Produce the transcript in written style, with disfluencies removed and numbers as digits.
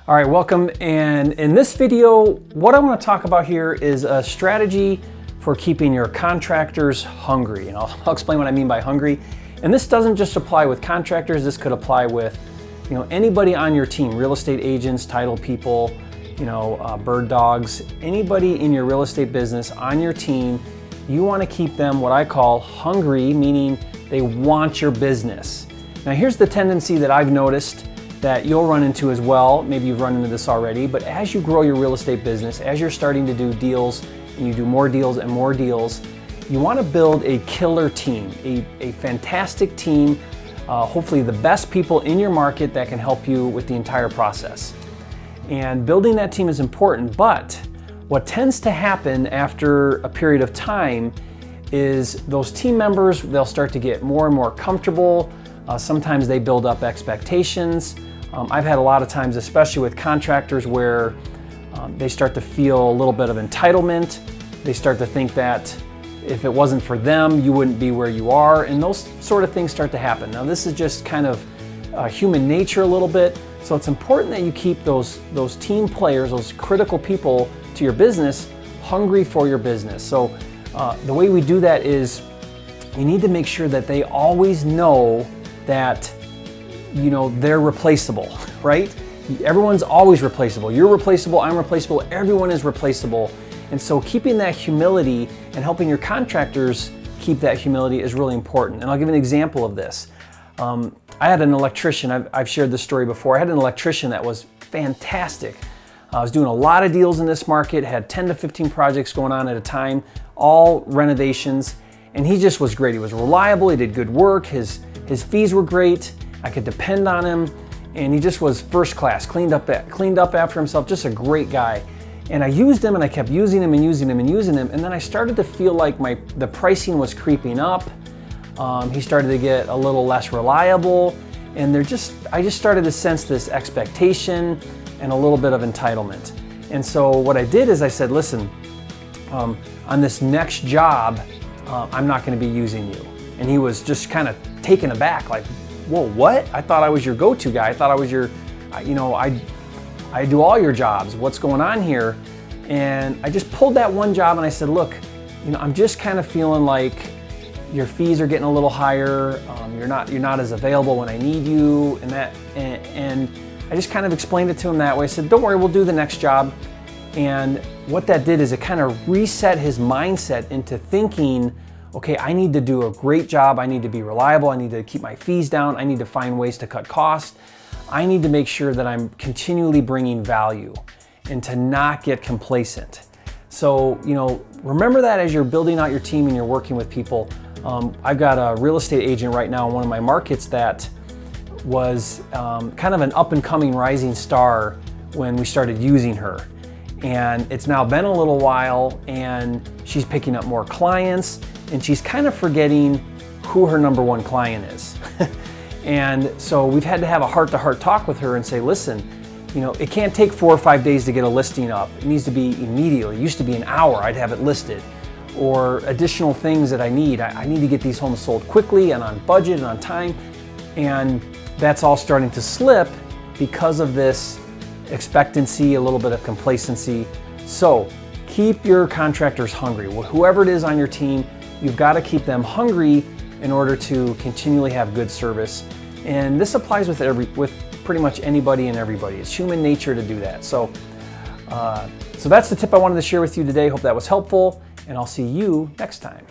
All right, welcome. And in this video, what I want to talk about here is a strategy for keeping your contractors hungry. And I'll explain what I mean by hungry. And this doesn't just apply with contractors. This could apply with, anybody on your team, real estate agents, title people, bird dogs, anybody in your real estate business on your team. You want to keep them what I call hungry, meaning they want your business. Now here's the tendency that I've noticed that you'll run into as well. Maybe you've run into this already, but as you grow your real estate business, as you're starting to do deals and you do more deals and more deals, you want to build a killer team, a fantastic team, hopefully the best people in your market that can help you with the entire process. And building that team is important, but what tends to happen after a period of time is those team members, they'll start to get more and more comfortable. Sometimes they build up expectations. I've had a lot of times, especially with contractors, where they start to feel a little bit of entitlement. They start to think that if it wasn't for them, you wouldn't be where you are, and those sort of things start to happen. Now this is just kind of human nature a little bit, so it's important that you keep those team players, those critical people to your business, hungry for your business. So the way we do that is you need to make sure that they always know that they're replaceable, right? Everyone's always replaceable. You're replaceable, I'm replaceable, everyone is replaceable. And so keeping that humility and helping your contractors keep that humility is really important. And I'll give an example of this. I had an electrician, I've shared this story before. I had an electrician that was fantastic. I was doing a lot of deals in this market, had 10 to 15 projects going on at a time, all renovations, and he just was great. He was reliable, he did good work, his fees were great, I could depend on him, and he just was first class, cleaned up after himself, just a great guy. And I used him and I kept using him and using him and using him, and then I started to feel like the pricing was creeping up. He started to get a little less reliable, and I just started to sense this expectation and a little bit of entitlement. And so what I did is I said, listen, on this next job, I'm not going to be using you. And he was just kind of taken aback, like, whoa, what? I thought I was your go-to guy. I thought I was your, I do all your jobs. What's going on here? And I just pulled that one job and I said, look, I'm just kind of feeling like your fees are getting a little higher. You're not as available when I need you, and I just kind of explained it to him that way. I said, don't worry, we'll do the next job. And what that did is it kind of reset his mindset into thinking, okay, I need to do a great job. I need to be reliable. I need to keep my fees down. I need to find ways to cut costs. I need to make sure that I'm continually bringing value and to not get complacent. So, remember that as you're building out your team and you're working with people. I've got a real estate agent right now in one of my markets that was kind of an up and coming rising star when we started using her. And it's now been a little while and she's picking up more clients and she's kind of forgetting who her number one client is. And so we've had to have a heart-to-heart talk with her and say, listen, it can't take 4 or 5 days to get a listing up. It needs to be immediately. It used to be an hour, I'd have it listed. Or additional things that I need. I need to get these homes sold quickly and on budget and on time. And that's all starting to slip because of this expectancy, a little bit of complacency. So keep your contractors hungry. Whoever it is on your team, you've got to keep them hungry in order to continually have good service. And this applies with pretty much anybody and everybody. It's human nature to do that. So that's the tip I wanted to share with you today. Hope that was helpful, and I'll see you next time.